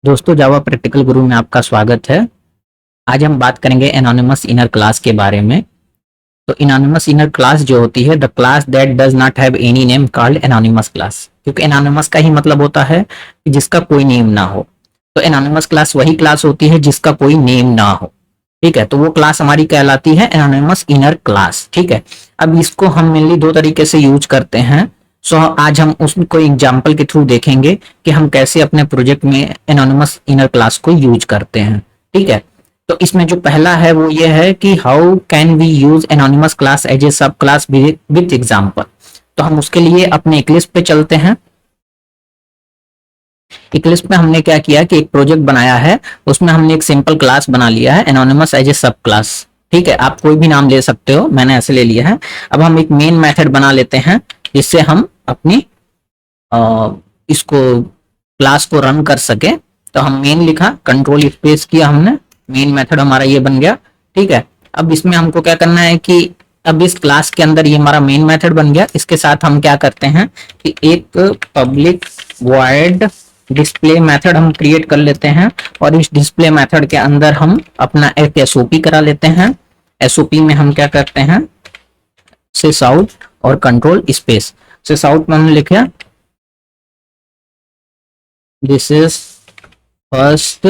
दोस्तों, जावा प्रैक्टिकल गुरु में आपका स्वागत है। आज हम बात करेंगे एनोनिमस इनर क्लास के बारे में। तो एनोनिमस इनर क्लास जो होती है, the class that does not have any name called anonymous class. क्योंकि एनोनिमस का ही मतलब होता है कि जिसका कोई नेम ना हो। तो एनोनिमस क्लास वही क्लास होती है जिसका कोई नेम ना हो। ठीक है, तो वो क्लास हमारी कहलाती है एनोनिमस इनर क्लास। ठीक है, अब इसको हम मेनली दो तरीके से यूज करते हैं। आज हम उसको एग्जाम्पल के थ्रू देखेंगे कि हम कैसे अपने प्रोजेक्ट में एनोनिमस इनर क्लास को यूज करते हैं। ठीक है, तो इसमें जो पहला है वो ये है कि how can we use anonymous class as a sub class with example. तो हम उसके लिए अपने इक्लिप्स पे चलते हैं। इक्लिप्स में हमने क्या किया कि एक प्रोजेक्ट बनाया है, उसमें हमने एक सिंपल क्लास बना लिया है anonymous as a sub class. ठीक है, आप कोई भी नाम ले सकते हो, मैंने ऐसे ले लिया है। अब हम एक मेन मेथड बना लेते हैं जिससे हम अपनी इसको क्लास को रन कर सके। तो हम मेन लिखा, कंट्रोल स्पेस किया हमने, मेन मेथड हमारा ये बन गया। ठीक है, अब इसमें हमको क्या करना है कि अब इस क्लास के अंदर ये हमारा मेन मेथड बन गया। इसके साथ हम क्या करते हैं कि एक पब्लिक वॉइड डिस्प्ले मेथड हम क्रिएट कर लेते हैं और इस डिस्प्ले मेथड के अंदर हम अपना एक एसओपी करा लेते हैं। एसओपी में हम क्या करते हैं, सिस आउट और कंट्रोल स्पेस। सिस आउट में हमने लिखा this is first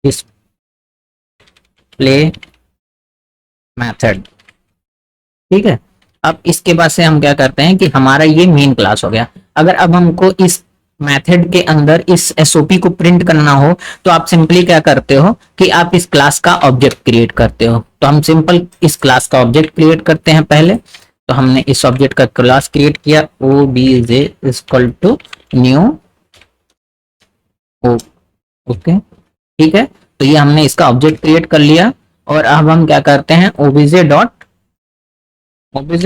display method. ठीक है, अब इसके बाद से हम क्या करते हैं कि हमारा ये मेन क्लास हो गया। अगर अब हमको इस मेथड के अंदर इस एसओपी को प्रिंट करना हो तो आप सिंपली क्या करते हो कि आप इस क्लास का ऑब्जेक्ट क्रिएट करते हो। तो हम सिंपल इस क्लास का ऑब्जेक्ट क्रिएट करते हैं पहले। तो हमने इस ऑब्जेक्ट का क्लास क्रिएट किया, obj equal to new. Okay, ठीक है, तो ये हमने इसका ऑब्जेक्ट क्रिएट कर लिया। और अब हम क्या करते हैं, obj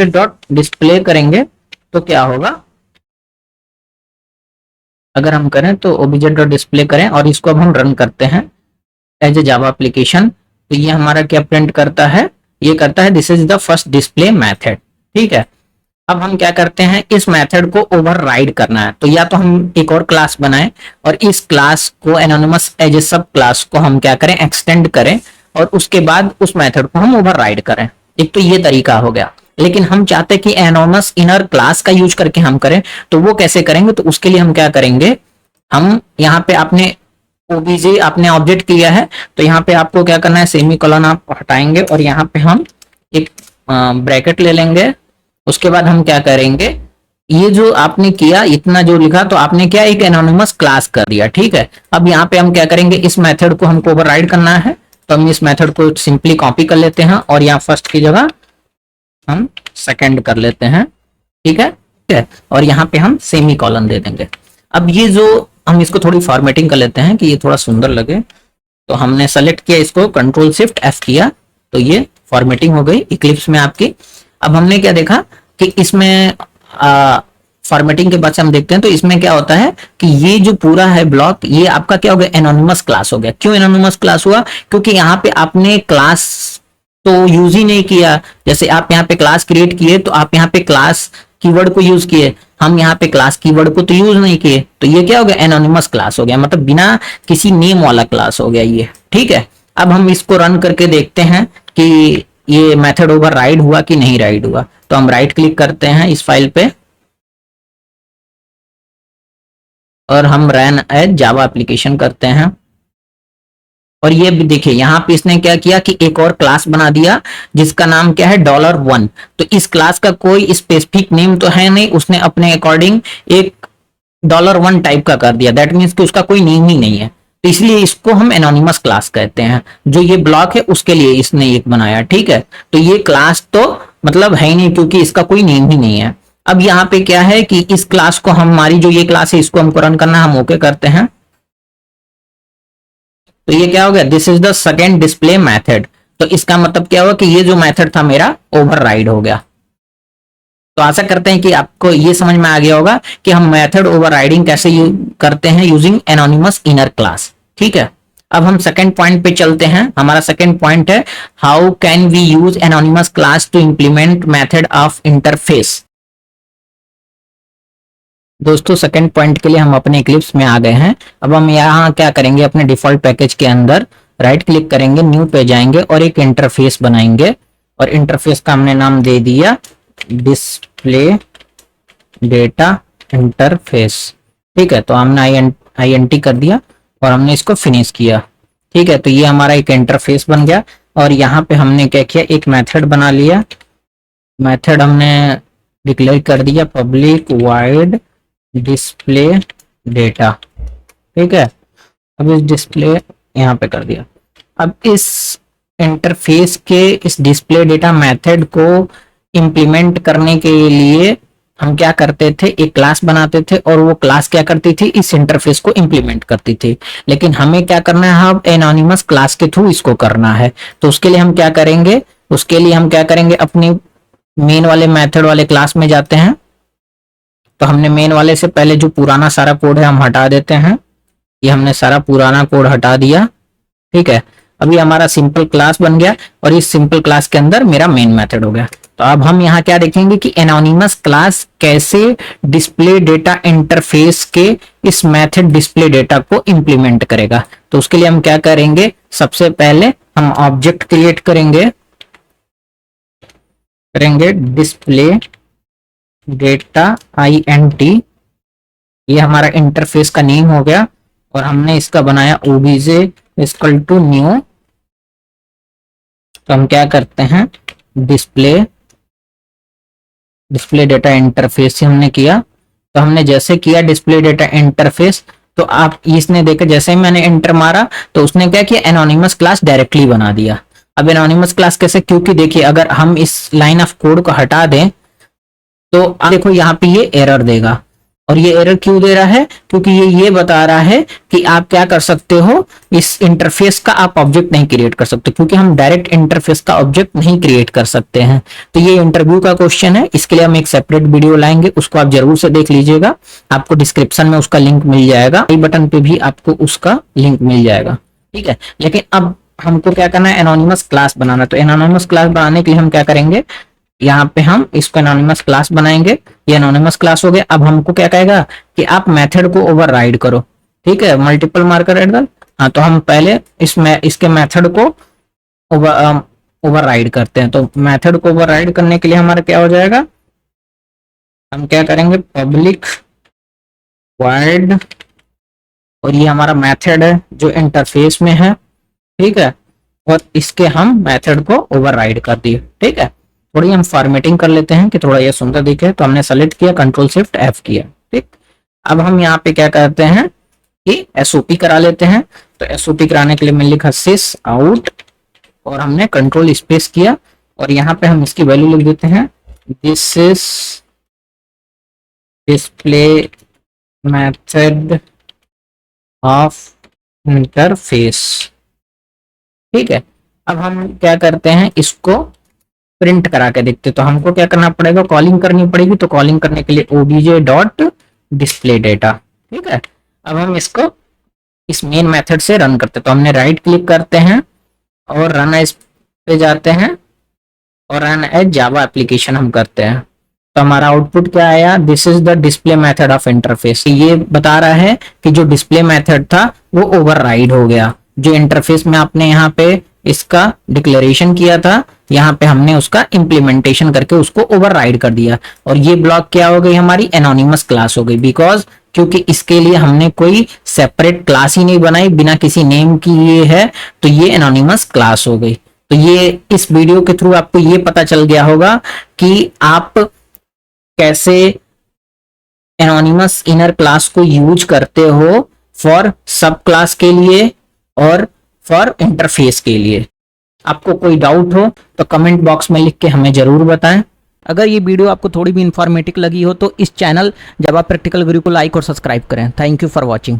डॉट डिस्प्ले करेंगे। तो क्या होगा, अगर हम करें तो obj डॉट डिस्प्ले करें और इसको अब हम रन करते हैं एज ए जावा एप्लीकेशन। तो ये हमारा क्या प्रिंट करता है, ये करता है this is the first display method. ठीक है, अब हम क्या करते हैं, इस मेथड को ओवरराइड करना है। तो या तो हम एक और क्लास बनाएं और इस क्लास को anonymous as a sub class को हम क्या करें, एक्सटेंड करें और उसके बाद उस मेथड को हम ओवरराइड करें। एक तो ये तरीका हो गया। लेकिन हम चाहते हैं कि एनोनिमस इनर क्लास का यूज करके हम करें, तो वो कैसे करेंगे, तो उसके लिए हम क्या करेंगे, हम यहाँ पे आपने ओबीजे आपने ऑब्जेक्ट किया है तो यहाँ पे आपको क्या करना है, सेमी कॉलन आप हटाएंगे और यहाँ पे हम एक ब्रैकेट ले लेंगे। उसके बाद हम क्या करेंगे, ये जो आपने किया इतना जो लिखा, तो आपने क्या एक एनोनिमस क्लास कर दिया। ठीक है, अब यहाँ पे हम क्या करेंगे, इस मेथड को हमको ओवरराइड करना है। तो हम इस मेथड को सिंपली कॉपी कर लेते हैं और यहाँ फर्स्ट की जगह हम सेकंड कर लेते हैं। ठीक है, और यहाँ पे हम सेमी कॉलन दे देंगे। अब ये जो हम इसको थोड़ी फॉर्मेटिंग कर लेते हैं कि ये थोड़ा सुंदर लगे। तो हमने सेलेक्ट किया इसको, कंट्रोल शिफ्ट एफ किया, तो ये फॉर्मेटिंग हो गई इक्लिप्स में आपकी। अब हमने क्या देखा कि इसमें फॉर्मेटिंग के बाद से हम देखते हैं तो इसमें क्या होता है कि ये जो पूरा है ब्लॉक, ये आपका क्या हो गया, एनोनिमस क्लास हो गया। क्यों एनोनिमस क्लास हुआ, क्योंकि यहाँ पे आपने क्लास तो यूज ही नहीं किया। जैसे आप यहाँ पे क्लास क्रिएट किए तो आप यहाँ पे क्लास कीवर्ड को यूज किए, हम यहाँ पे क्लास कीवर्ड को तो यूज नहीं किए। तो ये क्या हो गया, एनोनिमस क्लास हो गया, मतलब बिना किसी नेम वाला क्लास हो गया ये। ठीक है, अब हम इसको रन करके देखते हैं कि ये मेथड ओवरराइड हुआ कि नहीं राइड हुआ। तो हम राइट क्लिक करते हैं इस फाइल पे और हम रन एज जावा एप्लीकेशन करते हैं। और ये भी देखिए यहाँ पे इसने क्या किया कि एक और क्लास बना दिया जिसका नाम क्या है, $1। तो इस क्लास का कोई स्पेसिफिक नेम तो है नहीं, उसने अपने अकॉर्डिंग एक $1 टाइप का कर दिया। दैट मीन्स कि उसका कोई नेम ही नहीं है। तो इसलिए इसको हम एनोनिमस क्लास कहते हैं। जो ये ब्लॉक है उसके लिए इसने एक बनाया। ठीक है, तो ये क्लास तो मतलब है ही नहीं क्योंकि इसका कोई नेम ही नहीं है। अब यहाँ पे क्या है कि इस क्लास को हमारी जो ये क्लास है इसको हमको रन करना, हम ओके करते हैं। तो ये क्या हो गया, this is the second display method. तो इसका मतलब क्या हुआ कि ये जो मेथड था मेरा ओवरराइड हो गया। तो आशा करते हैं कि आपको ये समझ में आ गया होगा कि हम मेथड ओवरराइडिंग कैसे करते हैं यूजिंग एनोनिमस इनर क्लास। ठीक है, अब हम सेकंड पॉइंट पे चलते हैं। हमारा सेकंड पॉइंट है how can we use anonymous class to implement method of interface. दोस्तों सेकंड पॉइंट के लिए हम अपने इक्लिप्स में आ गए हैं। अब हम यहाँ क्या करेंगे, अपने डिफॉल्ट पैकेज के अंदर राइट क्लिक करेंगे, न्यू पे जाएंगे और एक इंटरफेस बनाएंगे। और इंटरफेस का हमने नाम दे दिया डिस्प्ले डेटा इंटरफेस। ठीक है, तो हमने INT कर दिया और हमने इसको फिनिश किया। ठीक है, तो ये हमारा एक इंटरफेस बन गया। और यहाँ पे हमने क्या किया, एक मेथड बना लिया। मेथड हमने डिक्लेयर कर दिया पब्लिक वाइड डिस्प्ले डेटा। ठीक है, अब इस डिस्प्ले यहाँ पे कर दिया। अब इस इंटरफेस के इस डिस्प्ले डेटा मेथड को इंप्लीमेंट करने के लिए हम क्या करते थे, एक क्लास बनाते थे और वो क्लास क्या करती थी, इस इंटरफेस को इंप्लीमेंट करती थी। लेकिन हमें क्या करना है, अब एनोनिमस क्लास के थ्रू इसको करना है। तो उसके लिए हम क्या करेंगे, अपनी मेन वाले मेथड वाले क्लास में जाते हैं। तो हमने मेन वाले से पहले जो पुराना सारा कोड है हम हटा देते हैं। ये हमने सारा पुराना कोड हटा दिया। ठीक है, अभी हमारा सिंपल क्लास बन गया और इस सिंपल क्लास के अंदर मेरा मेन मेथड हो गया। तो अब हम यहाँ क्या देखेंगे कि एनोनिमस क्लास कैसे डिस्प्ले डेटा इंटरफेस के इस मेथड डिस्प्ले डेटा को इंप्लीमेंट करेगा। तो उसके लिए हम क्या करेंगे, सबसे पहले हम ऑब्जेक्ट क्रिएट करेंगे डिस्प्ले डेटा INT। ये हमारा इंटरफेस का नेम हो गया और हमने इसका बनाया obj इक्वल टू न्यू। तो हम क्या करते हैं, डिस्प्ले डेटा इंटरफेस से हमने किया। तो हमने जैसे किया डिस्प्ले डेटा इंटरफेस, तो आप इसने देखा जैसे ही मैंने एंटर मारा तो उसने क्या किया, एनोनिमस क्लास डायरेक्टली बना दिया। अब एनोनिमस क्लास कैसे, क्योंकि देखिए अगर हम इस लाइन ऑफ कोड को हटा दें तो आप देखो यहाँ पे ये एरर देगा। और ये एरर क्यों दे रहा है, क्योंकि ये बता रहा है कि आप क्या कर सकते हो, इस इंटरफेस का आप ऑब्जेक्ट नहीं क्रिएट कर सकते, क्योंकि हम डायरेक्ट इंटरफेस का ऑब्जेक्ट नहीं क्रिएट कर सकते हैं। तो ये इंटरव्यू का क्वेश्चन है, इसके लिए हम एक सेपरेट वीडियो लाएंगे, उसको आप जरूर से देख लीजिएगा। आपको डिस्क्रिप्शन में उसका लिंक मिल जाएगा, आई बटन पे भी आपको उसका लिंक मिल जाएगा। ठीक है, लेकिन अब हमको क्या करना है, एनोनिमस क्लास बनाना। तो एनोनिमस क्लास बनाने के लिए हम क्या करेंगे, यहाँ पे हम इसको एनोनिमस क्लास बनाएंगे। ये एनोनिमस क्लास हो गया। अब हमको क्या कहेगा कि आप मेथड को ओवरराइड करो। ठीक है, मल्टीपल मार्कर एट द, हाँ, तो हम पहले इसके मेथड को ओवरराइड करते हैं। तो मेथड को ओवरराइड करने के लिए हमारा क्या हो जाएगा, हम क्या करेंगे, पब्लिक वाइड, और ये हमारा मेथड है जो इंटरफेस में है। ठीक है, और इसके हम मेथड को ओवरराइड कर दिए। ठीक है, थोड़ी हम फॉर्मेटिंग कर लेते हैं कि थोड़ा ये सुंदर दिखे। तो हमने सेलेक्ट किया, Ctrl+Shift+F किया। ठीक, अब हम यहाँ पे क्या करते हैं कि SOP करा लेते हैं। तो SOP कराने के लिए मैंने लिखा sys out और हमने कंट्रोल स्पेस किया और यहाँ पे हम इसकी वैल्यू लिख देते हैं, this is display method of interface. ठीक है, अब हम क्या करते हैं, इसको प्रिंट करा के देखते। तो हमको क्या करना पड़ेगा, कॉलिंग करनी पड़ेगी। तो कॉलिंग करने के लिए obj.displayData। ठीक है, अब हम इसको इस मेन मेथड से रन करते। तो हमने राइट क्लिक करते हैं और रन एज पे जाते हैं और रन एज जावा एप्लीकेशन हम करते हैं। तो हमारा आउटपुट क्या आया, this is the display method of interface. ये बता रहा है कि जो डिस्प्ले मेथड था वो ओवरराइड हो गया। जो इंटरफेस में आपने यहाँ पे इसका डिक्लेरेशन किया था, यहाँ पे हमने उसका इंप्लीमेंटेशन करके उसको ओवरराइड कर दिया। और ये ब्लॉक क्या हो गई, हमारी एनोनिमस क्लास हो गई। बिकॉज क्योंकि इसके लिए हमने कोई सेपरेट क्लास ही नहीं बनाई, बिना किसी नेम की ये है, तो ये एनोनिमस क्लास हो गई। तो ये इस वीडियो के थ्रू आपको ये पता चल गया होगा कि आप कैसे एनोनिमस इनर क्लास को यूज करते हो फॉर सब क्लास के लिए और फॉर इंटरफेस के लिए। आपको कोई डाउट हो तो कमेंट बॉक्स में लिख के हमें जरूर बताएं। अगर ये वीडियो आपको थोड़ी भी इंफॉर्मेटिव लगी हो तो इस चैनल जावा प्रैक्टिकल गुरु को लाइक और सब्सक्राइब करें। Thank you for watching.